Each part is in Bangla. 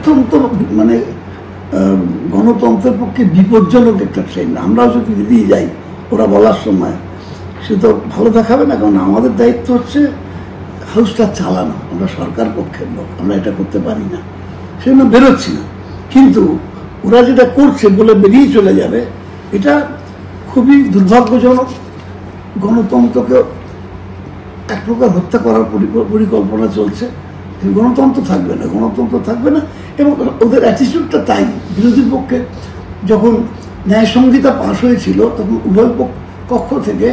অত্যন্ত মানে গণতন্ত্রের পক্ষে বিপজ্জনক একটা ট্রেন। আমরাও যদি বেরিয়ে যাই ওরা বলার সময়, সে তো ভালো দেখাবে না। কারণ আমাদের দায়িত্ব হচ্ছে হাউসটা চালানো। আমরা সরকার পক্ষের লোক, আমরা এটা করতে পারি না, সেজন্য বেরোচ্ছি না। কিন্তু ওরা যেটা করছে বলে বেরিয়ে চলে যাবে, এটা খুবই দুর্ভাগ্যজনক। গণতন্ত্রকে এক প্রকার হত্যা করার পরিকল্পনা চলছে। গণতন্ত্র থাকবে না, গণতন্ত্র থাকবে না। এবং ওদের অ্যাটিটিউডটা তাই। বিরোধী পক্ষে যখন ন্যায় সংহিতা পাশ হয়েছিল, তখন উভয় কক্ষ থেকে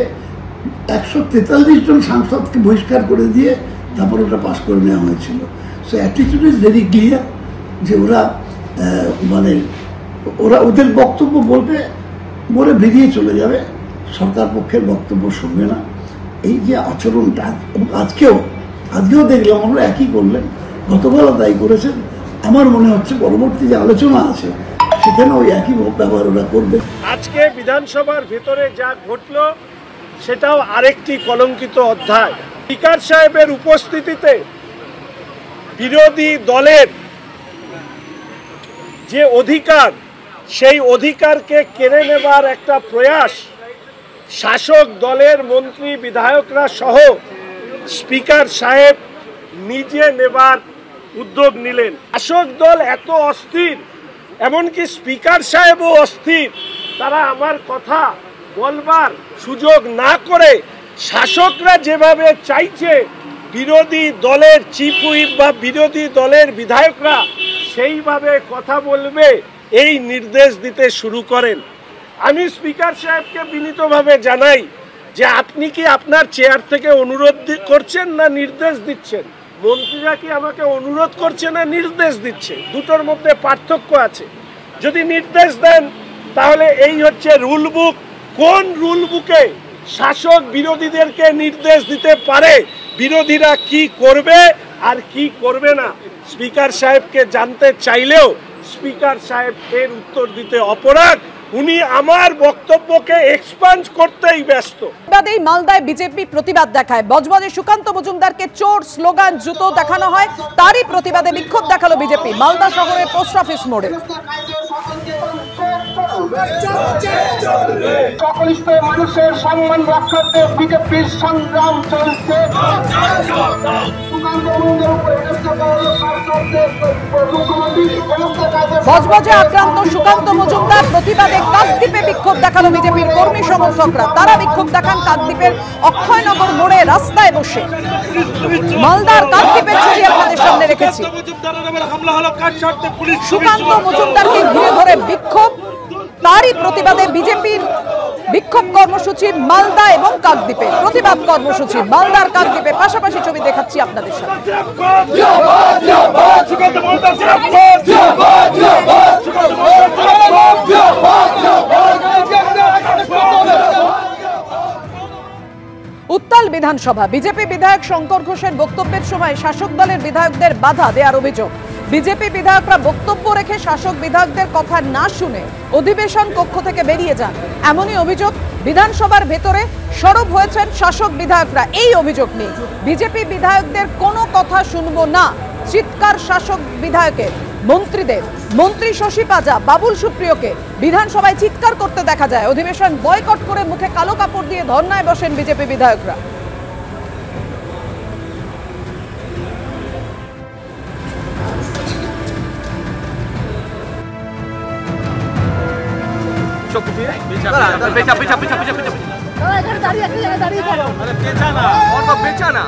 143 জন সাংসদকে বহিষ্কার করে দিয়ে তারপর ওটা পাশ করে নেওয়া হয়েছিল। So attitude is very clear যে ওরা মানে ওদের বক্তব্য বলবে, বলে বেরিয়ে চলে যাবে, সরকার পক্ষের বক্তব্য শুনবে না। এই যে আচরণটা, এবং আজকেও দেখলাম আমরা একই করলেন, গতকালও তাই করেছেন। আমার মনে হচ্ছে পরবর্তী যে আলোচনা আছে সেখানে ওই একই ব্যবহার ওরা করবে। আজকে বিধানসভার ভেতরে যা ঘটলো সেটাও আরেকটি কলঙ্কিত অধ্যায়। স্পিকার সাহেবের উপস্থিতিতে বিরোধী দলের যে অধিকার, সেই অধিকারকে কেড়ে নেবার একটা প্রয়াস শাসক দলের মন্ত্রী বিধায়করা সহ স্পিকার সাহেব নিজে নেবার উদ্যোগ নিলেন। শাসক দল এত অস্থির, এমনকি স্পিকার সাহেবও অস্থির। তারা আমার কথা বলবার সুযোগ না করে শাসকরা যেভাবে চাইছে বিরোধী দলের চিফ হুইপ বা বিরোধী দলের বিধায়করা সেইভাবে কথা বলবে, এই নির্দেশ দিতে শুরু করেন। আমি স্পিকার সাহেবকে বিনীতভাবে জানাই যে আপনি কি আপনার চেয়ার থেকে অনুরোধ করছেন না নির্দেশ দিচ্ছেন? মন্ত্রীরা কি আমাকে অনুরোধ করছে না নির্দেশ দিচ্ছে? দুটোর মধ্যে পার্থক্য আছে। যদি নির্দেশ দেন তাহলে এই হচ্ছে রুল বুক। কোন রুল বুকে শাসক বিরোধীদেরকে নির্দেশ দিতে পারে বিরোধীরা কি করবে আর কি করবে না? স্পিকার সাহেবকে জানতে চাইলেও স্পিকার সাহেব এর উত্তর দিতে অপরাগ। উনি আমার বক্তব্যকে এক্সপান্ড করতেই ব্যস্ত। এই মালদায় বিজেপি প্রতিবাদ দেখায়। বজবজে সুকান্ত মজুমদারকে চোর স্লোগান জুতো দেখানো হয়, তারই প্রতিবাদে বিক্ষোভ দেখালো বিজেপি মালদা শহরের পোস্ট অফিস মোড়ে। সকল স্তরের মানুষের সম্মান রক্ষার্থে বিজেপির সংগ্রাম চলছে। বজবজে আক্রান্ত সুকান্ত মজুমদার প্রতিবাদে কাকদ্বীপে বিক্ষোভ দেখালো বিজেপির কর্মী সমর্থকরা। তারা বিক্ষোভ দেখান কাকদ্বীপের অক্ষয়নগর মোড়ে রাস্তায় বসে। মালদার কাকদ্বীপের ছবি আপনাদের সামনে রেখেছি। সুকান্ত মজুমদারকে ঘিরে ধরে বিক্ষোভ, তারই প্রতিবাদে বিজেপির বিক্ষোভ কর্মসূচি মালদা এবং কাকদ্বীপে। প্রতিবাদ কর্মসূচি মালদার কাকদ্বীপে, পাশাপাশি ছবি দেখাচ্ছি আপনাদের সামনে। উত্তাল বিধানসভা। বিজেপি বিধায়ক শঙ্কর ঘোষের বক্তব্যের সময় শাসক দলের বিধায়কদের বাধা দেওয়ার অভিযোগ। বিজেপি বিধায়করা বক্তব্য রেখে শাসক বিধায়কদের কথা না শুনে অধিবেশন কক্ষ থেকে বেরিয়ে যান, এমনই অভিযোগ। বিধানসভার ভেতরে সরব হয়েছেন শাসক বিধায়করা এই অভিযোগ নিয়ে। বিজেপি বিধায়কদের কোনো কথা শুনবো না, চিৎকার শাসক বিধায়কের। মন্ত্রীদের, মন্ত্রী শশী পাজা, বাবুল সুপ্রিয়কে বিধানসভায় চিৎকার করতে দেখা যায়। অধিবেশন বয়কট করে মুখে কালো কাপড় দিয়ে ধর্নায় বসেন বিজেপি বিধায়করা। বেচা না